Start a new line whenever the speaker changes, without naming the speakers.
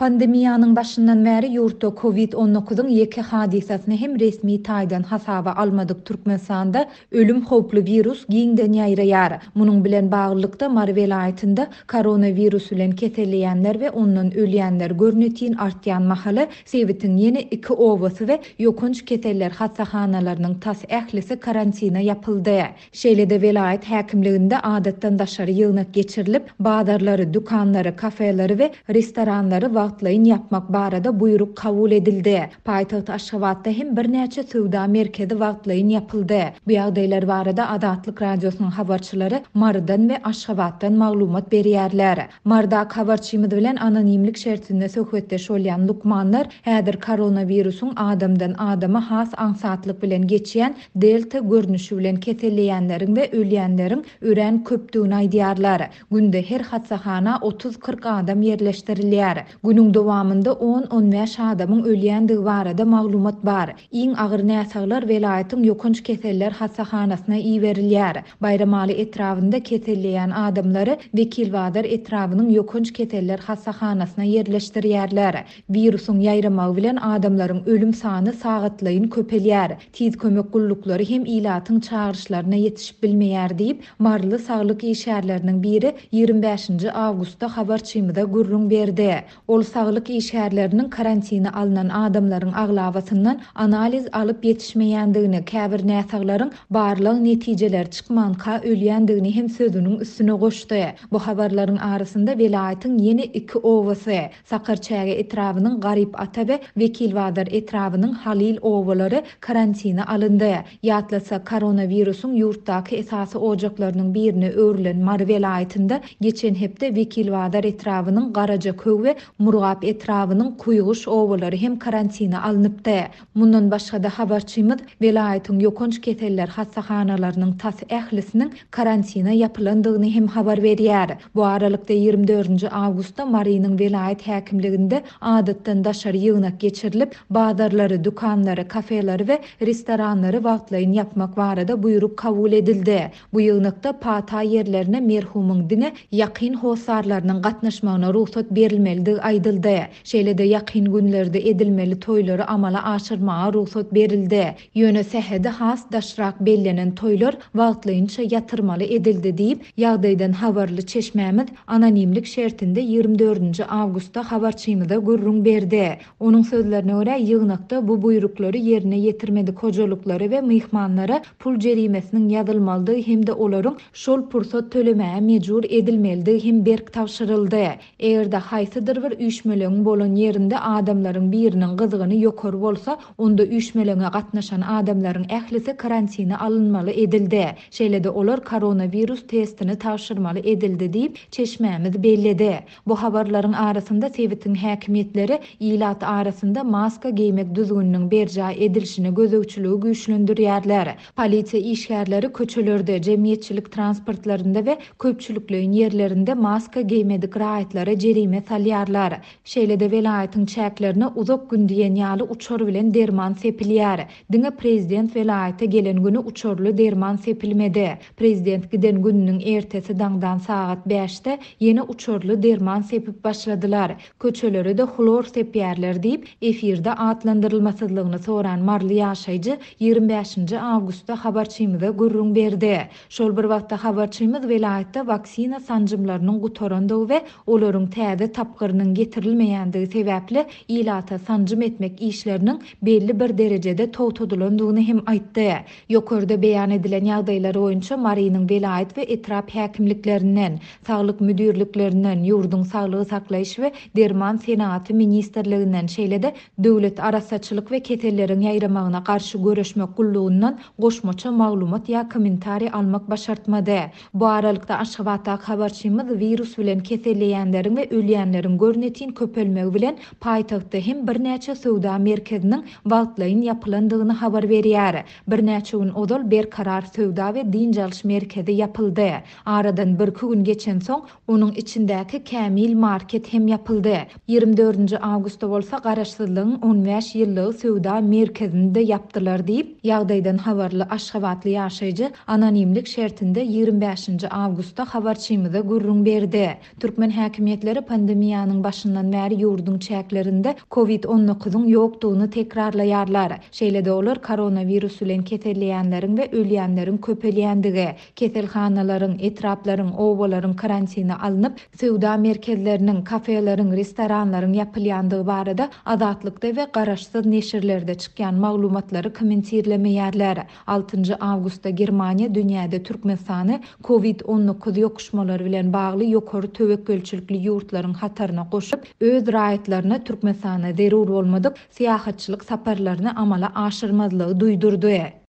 Pandemiýanyň başyndan bäri ýurtda COVID-19-yň ýeki hadisasyny hem resmi taýdan hasaba almadyk Türkmenistanda ölüm howply virus giňden ýaýraýar. Munyň bilen baglykda Mary welaýatynda koronavirus bilen keselleýänler we ondan ölýänler görnetiň artýan mahaly sebitiň ýene 2 owasy we ýokunç keseller hassahanalynyň tas ählisi karantina ýapyldy. Şeýle-de welaýat häkimliginde adatdan daşary ýygnak geçirilip, bazarlary, dukanlary, kafeleri we restoranlary wagtlaýyn yapmak barada buyruk kabul edildi. Paýtaht Aşgabatda hem birnäçe sowda merkezi wagtlaýyn yapyldy. Bu ýagdaýlar barada Adatlyk radiosynyň habarçylary Mardan we Aşgabatdan maglumat berýärler. Marda habarçymyz bilen anonimlik şertinde söhbetdeş bolýan Lukmanlar häzir koronavirusyň adamdan adama has aňsatlyk bilen geçýän delta görnüşi bilen keselleýänleriň we ölýänleriň ören köpdügini aýdýarlar. Günde her hassahana 30-40 adam yerleşdirilýär. Günüň dowamında 10-15 adamyň ölýändigi barada maglumat bar. Iň agyr näsaglar welaýatyň ýokunç keseller hassahanasyna iýerilýär. Bayramaly etrafynda keselleýän adamlary Wekilwazir etrawynyň ýokunç keseller hassahanasyna yerleşdirýärler. Virusyň ýaýramagy bilen adamlaryň ölüm sany sagatlaýyn köpelýär. Tiz kömek gullukları hem ilatyň çağrışlaryna ýetişip bilmeýär diýip Marly saglyk işgärleriniň biri 25 awgustda habarçymyza gurrun berdi. Ol saglyk işgärleriniň karantina alynan adamlaryň aglawasyndan analiz alyp ýetişmeýändigini, käbir näsaglaryň barlyk netijeler çykmanka ölýändigini hem sözüniň üstüne goşdy. Bu habarlaryň arasynda welaýatyň ýene 2 owasy, Sakarçäge etrawynyň Garyp Ata we Wekilwazir etrawynyň Halil owalary karantina alyndy. Ýatlasa koronavirusyň ýurtdaky esasy ojaklarynyň birini öwrilen Mary welaýatynda geçen hepde Wekilwazir etrawynyň Garajaköw we Murgap etrawynyň Kuýguş owalary hem karantina alınıpdy. Mundan başga da habarçymyz welaýatyň ýokunç keseller hassahanalynyň tas ählisiniň karantina ýapylandygyny hem habar berýär. Bu aralykda 24 awgustda Marynyň welaýat häkimliginde adatdan daşary ýygnak geçirilip, bazarlary, dukanlary, kafeleri we restoranlary wagtlaýyn yapmak barada buyruk kabul edildi. Bu ýygnakda pata ýerlerine merhumyň diňe ýakyn howsarlarynyň gatnaşmagyna ruhsat berilmeligi aýdyldy. Şeýle-de ýakyn günlerde edilmeli toýlary amala aşyrmaga ruhsat berildi. Ýöne sähede has daşrak bellenen toýlar wagtlaýynça ýatyrmaly edildi diýip ýagdaýdan habarly çeşmämiz anonimlik şertinde 24 awgustda habarçymyza gurrun berdi. Onuň sözlerine görä ýygnakda bu buyruklary ýerine ýetirmedik hojalykları we myhmanlara pul jerimesiniň ýazylmalydygy hem-de olaryň şol pursat tölemäge mejbur edilmeligi hem berk tawşyryldy. Eger-de haýsydyr bir üýşmeleň bolan ýerinde adamlaryň biriniň gyzygyny ýokary bolsa, onda üýşmeleňe gatnaşan adamlaryň ählisi karantina alınmaly edildi. Şeýle-de olar koronavirus testini tawşyrmaly edildi diýip çeşmämiz belledi. Bu habarlaryň arasynda sebitiň häkimetleri ilat arasynda maska giymek düzgünniň berja edilişini gözegçiligi güýçlendirýärler. Polisiýa işgärleri köçelerde, jemgyýetçilik transportlarynda we köpçülikliň ýerlerinde maska giymedik raýatlary jerime salýarlar. Şeýle-de welaýatyň çäklerine uzak gün diýen ýaly uçor bilen derman sepilýär. Diňe prezident welaýata gelen güni uçorly derman sepilmedi. Prezident giden gününiň ertesi daňdan saat 5-de ýene uçorly derman sepip başladylar. Köçelere de hlor sepýärler diýip efirde atlandyrylmasyzlygyny soran Marly ýaşaýjy 25 awgustda habarçymyza gurrun berdi. Şol bir wagtda habarçymyz welaýatda vaksina sanjymlarynyň gutarandygy we olaryň täze tapgyrynyň getirilmeýändigi sebäpli ilata sanjym etmek işleriniň belli bir derejede towtudylandygyny hem aýtdy. Ýokarda beýan edilen ýagdaýlar boýunça Marynyň welaýat we etrap häkimliklerinden, saglyk müdürliklerinden, ýurdun saglygy saklaýyş we derman senaty ministrliginden şeýle-de döwlet arasaçylyk we ketelleriň ýaýramagyna garşy göreşmek gullugyndan goşmaça maglumat ýa kommentari almak başartmady. Bu aralykda Aşgabatda habarçymyz virus bilen keselleýänleriň we ölýänleriň görnetiň köpelmegi bilen paýtagtda hem birnäçe sowda merkeziniň wagtlaýyn ýapylandygyny habar berýär. Birnäçe gün odal berkarar sowda we dinjalş merkezi ýapyldy. Aradan bir gün geçen soň onuň içindäki Kämil market hem ýapyldy. 24 awgustda bolsa garaşsyzlygyň 15 ýyllyk sowda merkezinde ýapdylar diýip ýagdaýdan habarly Aşgabatly ýaşaýjy anonimlik şertinde 25 awgustda habarçymyza gurrun berdi. Türkmen häkimetleri pandemiýanyň başyndan bäri ýurdun çäklerinde COVID-19'un ýokdugyny tekrarlaýarlar. Şeýle-de olar koronavirus bilen keselleýänleriň we ölýänleriň köpelýändigi, keselhanalaryň, etraplaryň, owalaryň karantine alınıp, sewda merkezleriniň, kafeleriň, restoranlaryň ýapylýandygy barada Azatlıkda we garaşsyz neşirlerde çykýan maglumatlary kommentirlemeýärler. 6 awgustda Germaniýa dünýäde türkmen sany COVID-19 ýokuşmalary bilen bagly ýokary töwekkelçilikli ýurtlaryň hataryna goşup, öz raýatlaryna türkmen sany zerur bolmadyk syýahatçylyk saparlaryny amala aşyrmazlygy duýdurdy.